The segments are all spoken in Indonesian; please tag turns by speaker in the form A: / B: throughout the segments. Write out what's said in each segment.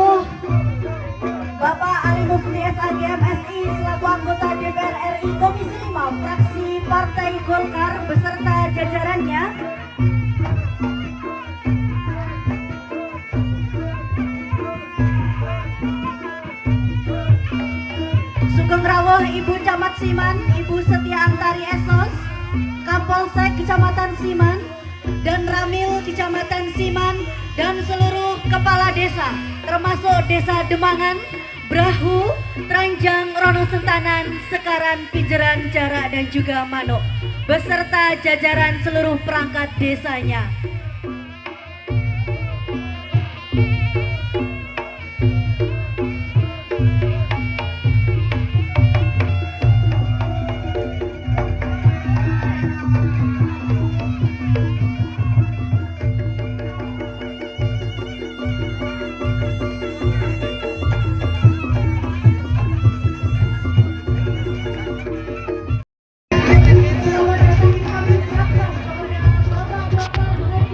A: Rawuh Bapak Ali Mufti SAG MSI selaku anggota DPR RI Komisi 5 fraksi Partai Golkar beserta jajarannya. Sugeng rawuh Ibu Camat Siman, Ibu Setia Antari Esos, Kapolsek Kecamatan Siman, dan Ramil Kecamatan Siman, dan seluruh kepala desa, termasuk Desa Demangan, Brahu, Tranjang, Rono Sentanan, Sekaran, Pijeran, Jarak, dan juga Manuk, beserta jajaran seluruh perangkat desanya. Selamat datang kami ucapkan kepada bapak-bapak,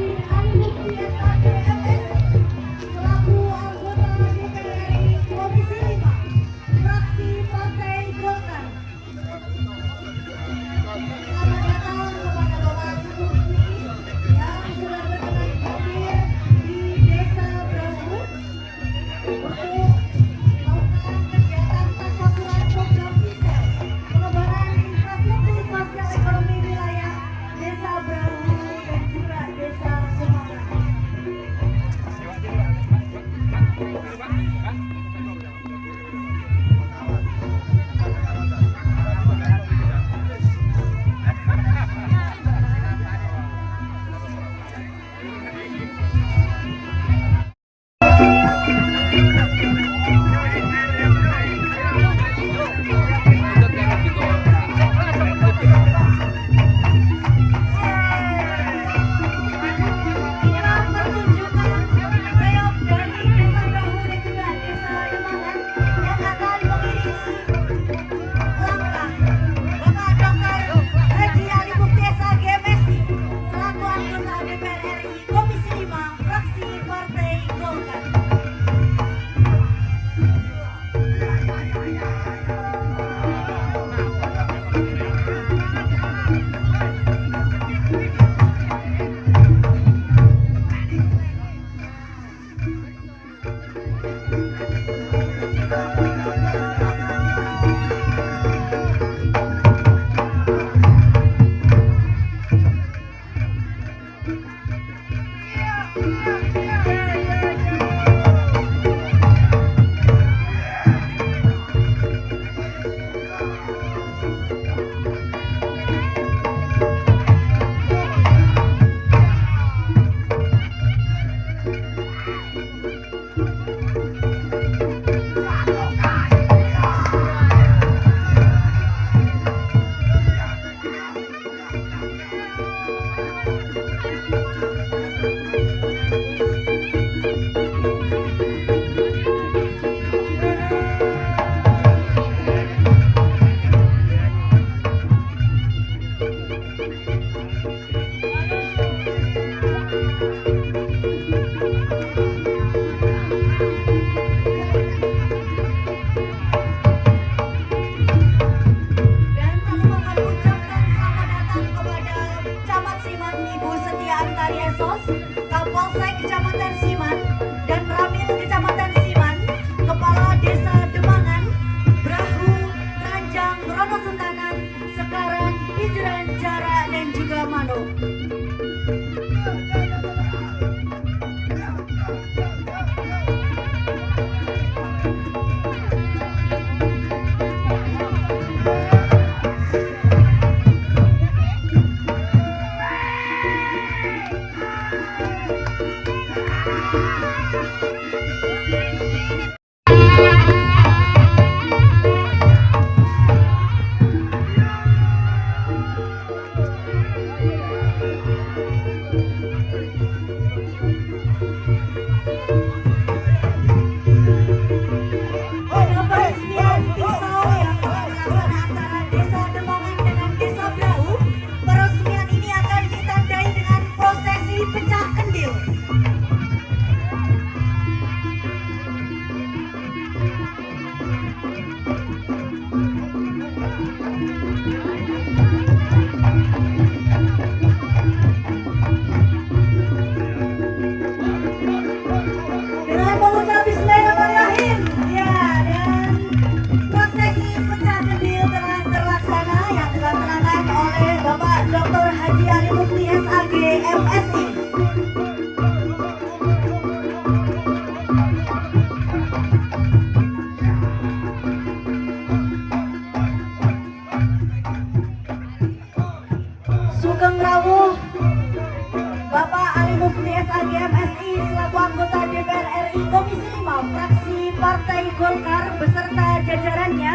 A: Golkar beserta jajarannya.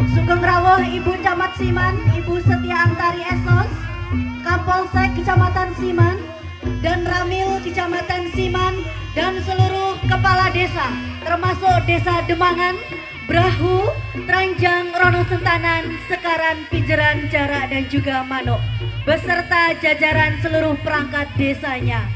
A: Sugeng rawuh Ibu Camat Siman, Ibu Setia Antari Esos, Kapolsek Kecamatan Siman, dan Ramil Kecamatan Siman, dan seluruh kepala desa, termasuk Desa Demangan, Brahu, Tranjang, Rono Sentanan, Sekaran, Pijeran, Jarak, dan juga Manuk, beserta jajaran seluruh perangkat desanya.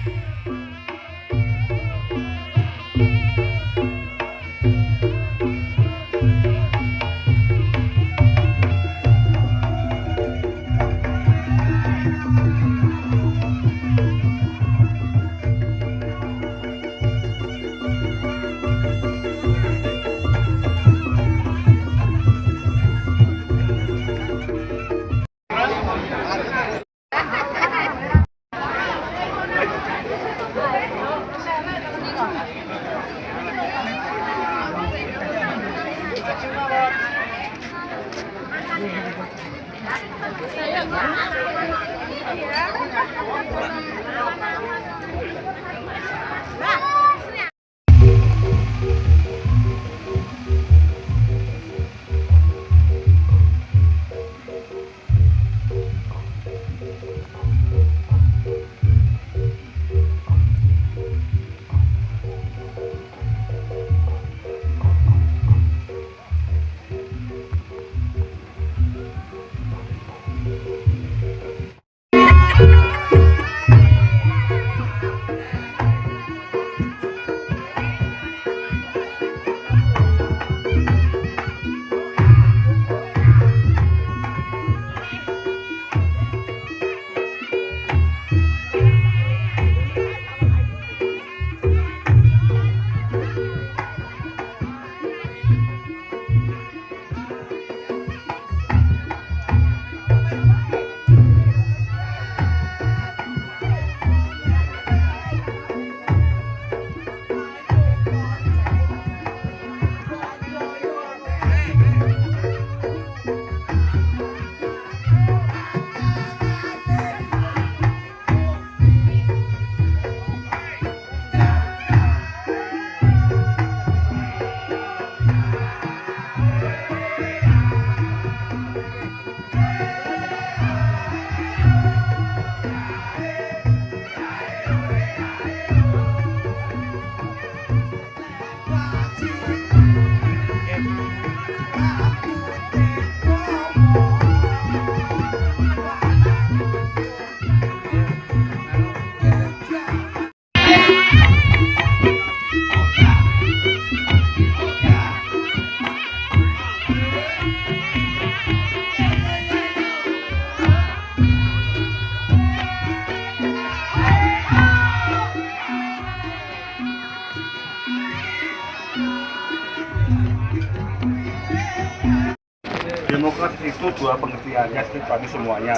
B: Demokrasi itu dua pengertiannya bagi semuanya.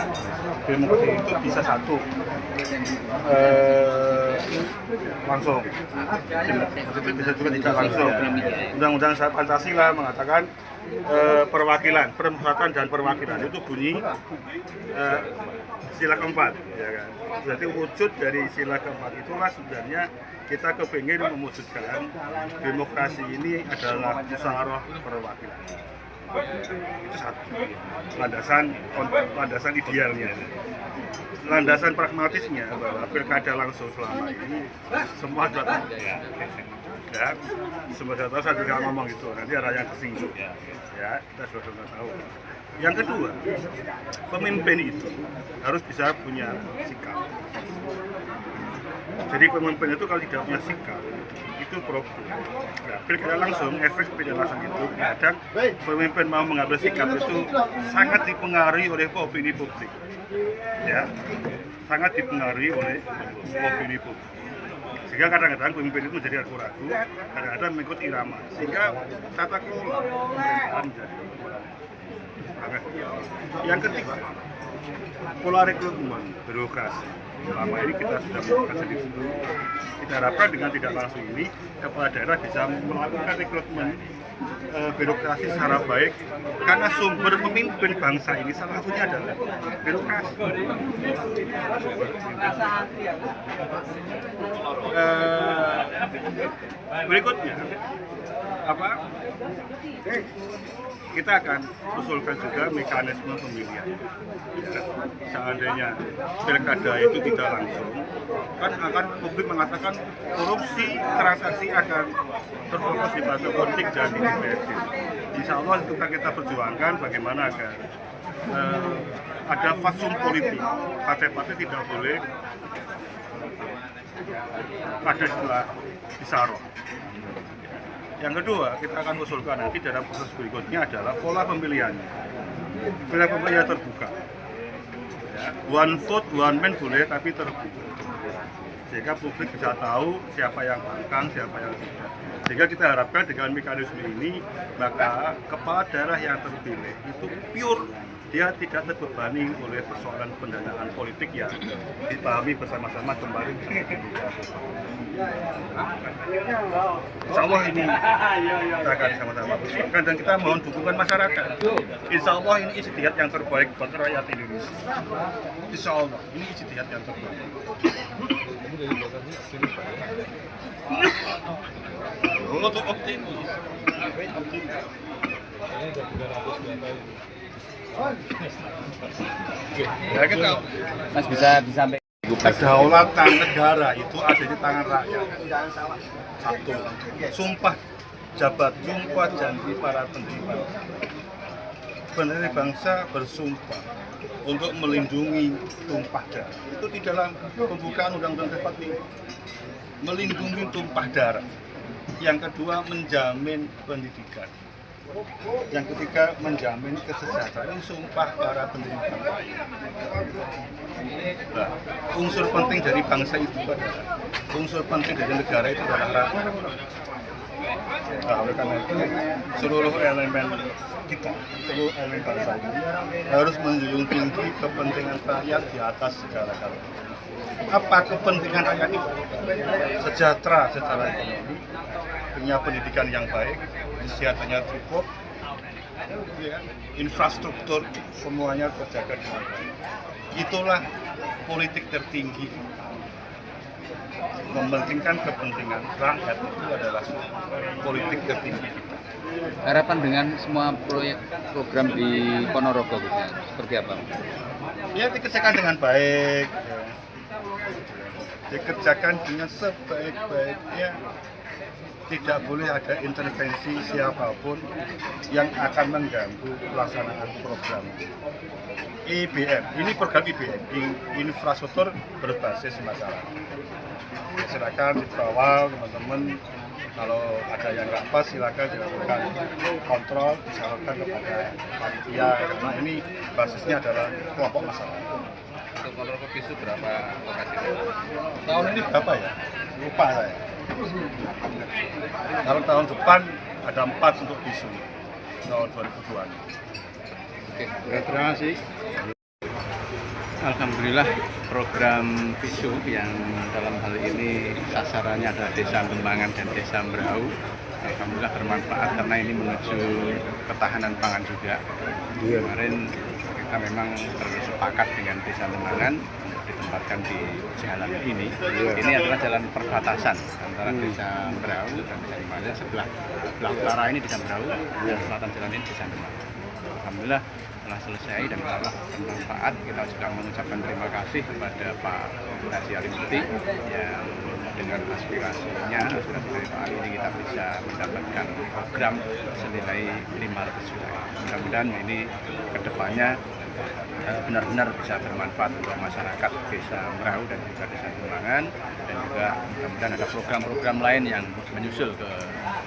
B: Demokrasi itu bisa satu langsung, bisa juga tidak langsung. Undang-Undang Pancasila mengatakan perwakilan, permusyawaratan dan perwakilan itu bunyi sila keempat, ya kan? Berarti wujud dari sila keempat itulah sebenarnya kita kepingin mewujudkan demokrasi ini adalah musyawarah perwakilan. Itu satu landasan idealnya. Landasan pragmatisnya bahwa pilkada langsung selama ini semua sudah tahu, ya semua sudah tahu. Saya juga ngomong itu nanti ada yang tersinggung, ya kita sudah tahu. Yang kedua, pemimpin itu harus bisa punya sikap. Jadi pemimpin itu kalau tidak punya sikap itu problem. Nah, pilkada langsung, efek pilkada langsung itu kadang pemimpin mau mengambil sikap itu sangat dipengaruhi oleh opini publik, ya, sangat dipengaruhi oleh opini publik. Sehingga kadang-kadang pemimpin itu menjadi ragu-ragu, kadang-kadang mengikut irama, sehingga tata kelola pemerintahan menjadi. Yang ketiga, pola rekrutmen birokrasi. Selama ini kita sudah melakukan di situ. Kita harapkan dengan tidak langsung ini, kepala daerah bisa melakukan rekrutmen birokrasi secara baik, karena sumber pemimpin bangsa ini salah satunya adalah birokrasi. Berikutnya apa? Kita akan usulkan juga mekanisme pemilihan. Ya, seandainya pilkada itu tidak langsung, kan akan publik mengatakan korupsi transaksi akan terfokus di partai politik dan di DPRD. Insya Allah itu kan kita perjuangkan bagaimana agar ada fasum politik. Partai-partai tidak boleh pada istilah isaroh. Yang kedua, kita akan usulkan nanti dalam proses berikutnya adalah pola pemilihannya. Pola pemilihan terbuka. Ya, one vote, one man boleh, tapi terbuka. Sehingga publik bisa tahu siapa yang bangkang, siapa yang tidak. Sehingga kita harapkan dengan mekanisme ini, maka kepala daerah yang terpilih itu pure, dia tidak terbebani oleh persoalan pendanaan politik yang dipahami bersama-sama kemarin. Insya Allah ini kita akan sama-sama perjuangkan dan kita mohon dukungan masyarakat. Insya Allah ini ijtihad yang terbaik buat rakyat Indonesia. Insya Allah ini ijtihad yang terbaik. Untuk optimis. Ya kita
C: Mas bisa disampaikan
B: kedaulatan negara itu ada di tangan rakyat. Satu, sumpah janji para pendiri bangsa. Pendiri bangsa bersumpah untuk melindungi tumpah darah. Itu di dalam pembukaan Undang-Undang 45. Melindungi tumpah darah. Yang kedua, menjamin pendidikan. Yang ketiga, menjamin kesejahteraan. Sumpah para pendiri bangsa. Nah, unsur penting dari bangsa itu adalah unsur penting dari negara itu adalah rakyat. Nah, oleh karena itu seluruh elemen kita, seluruh elemen bangsa ini harus menjunjung tinggi kepentingan rakyat di atas segala-galanya. Apa kepentingan rakyat itu? Sejahtera secara ekonomi, punya pendidikan yang baik, kesehatannya cukup, ya, infrastruktur semuanya terjaga dengan baik. Itulah politik tertinggi. Mementingkan kepentingan rakyat itu adalah politik tertinggi.
C: harapan dengan semua proyek program di Ponorogo seperti apa?
B: Ya, dikerjakan dengan baik, ya. Dikerjakan dengan sebaik-baiknya. Tidak boleh ada intervensi siapapun yang akan mengganggu pelaksanaan program IBM. Ini program IBM, infrastruktur berbasis masyarakat. Ya, silakan dikawal teman-teman. Kalau ada yang nggak pas, silakan dilakukan kontrol, disalurkan kepada panitia. Karena ini basisnya adalah kelompok masyarakat.
C: Untuk Ponorogo Pisu berapa lokasi?
B: Tahun ini berapa ya? Lupa saya. Kalau tahun depan ada 4 untuk bisu tahun 2002.
C: Oke, terima kasih. Alhamdulillah program Pisu yang dalam hal ini sasarannya adalah Desa Lembangan dan Desa Mbrau, alhamdulillah bermanfaat karena ini menuju ketahanan pangan juga. Kemarin kita memang bersepakat dengan Desa Lembangan untuk ditempatkan di jalan ini. Ini adalah jalan perbatasan antara Desa Mbrau dan Desa Lembangan. Sebelah utara ini Desa Mbrau, selatan jalan ini Desa Lembangan. Alhamdulillah telah selesai dan telah bermanfaat. Kita juga mengucapkan terima kasih kepada Pak Haji Alimukti yang dengan aspirasi dari Pak Ali ini kita bisa mendapatkan program senilai 500 juta. Mudah-mudahan ini kedepannya benar-benar bisa bermanfaat untuk masyarakat Desa Mbrau dan juga Desa Lembangan, dan juga mudah-mudahan ada program-program lain yang menyusul ke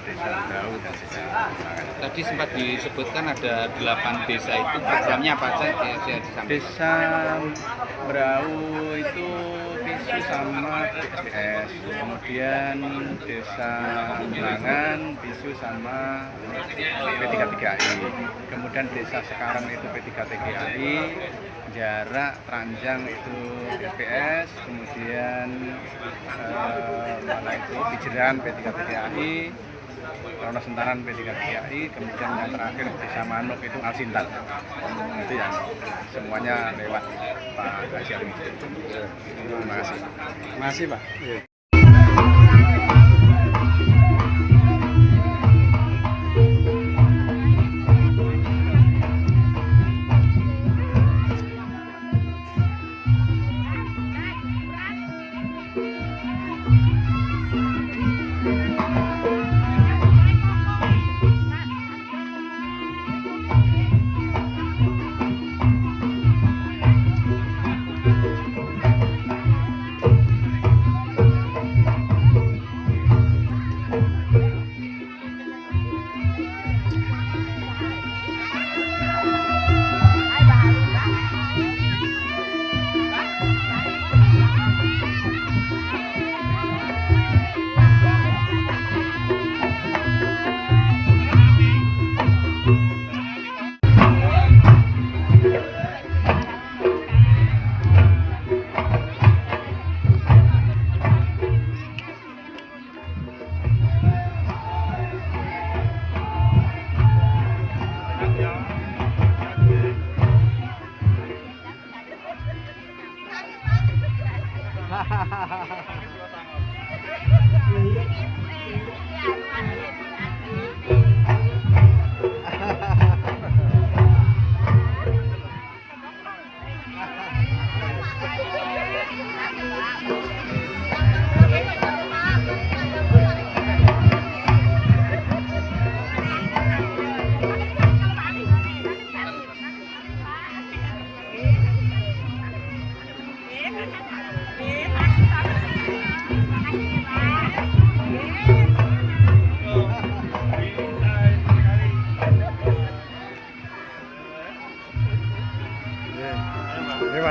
C: Desa Mbrau dan Desa Lembangan.
D: Tadi sempat disebutkan ada 8 desa itu programnya apa saja?
C: Desa Mbrau itu Pisu sama PSPS, kemudian Desa Lembangan Pisu sama P33I, kemudian desa sekarang itu P3TGI, Jarak Tranjang itu PSPS, kemudian mana itu Pijeran P3TGI, Rono Sentaran P3GAI, kemudian yang terakhir Desa Manuk itu Alsintan. Itu yang semuanya lewat Pak Haji Alimudin. Terima kasih.
E: Terima kasih Pak. Terima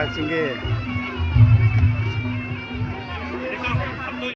E: kasih.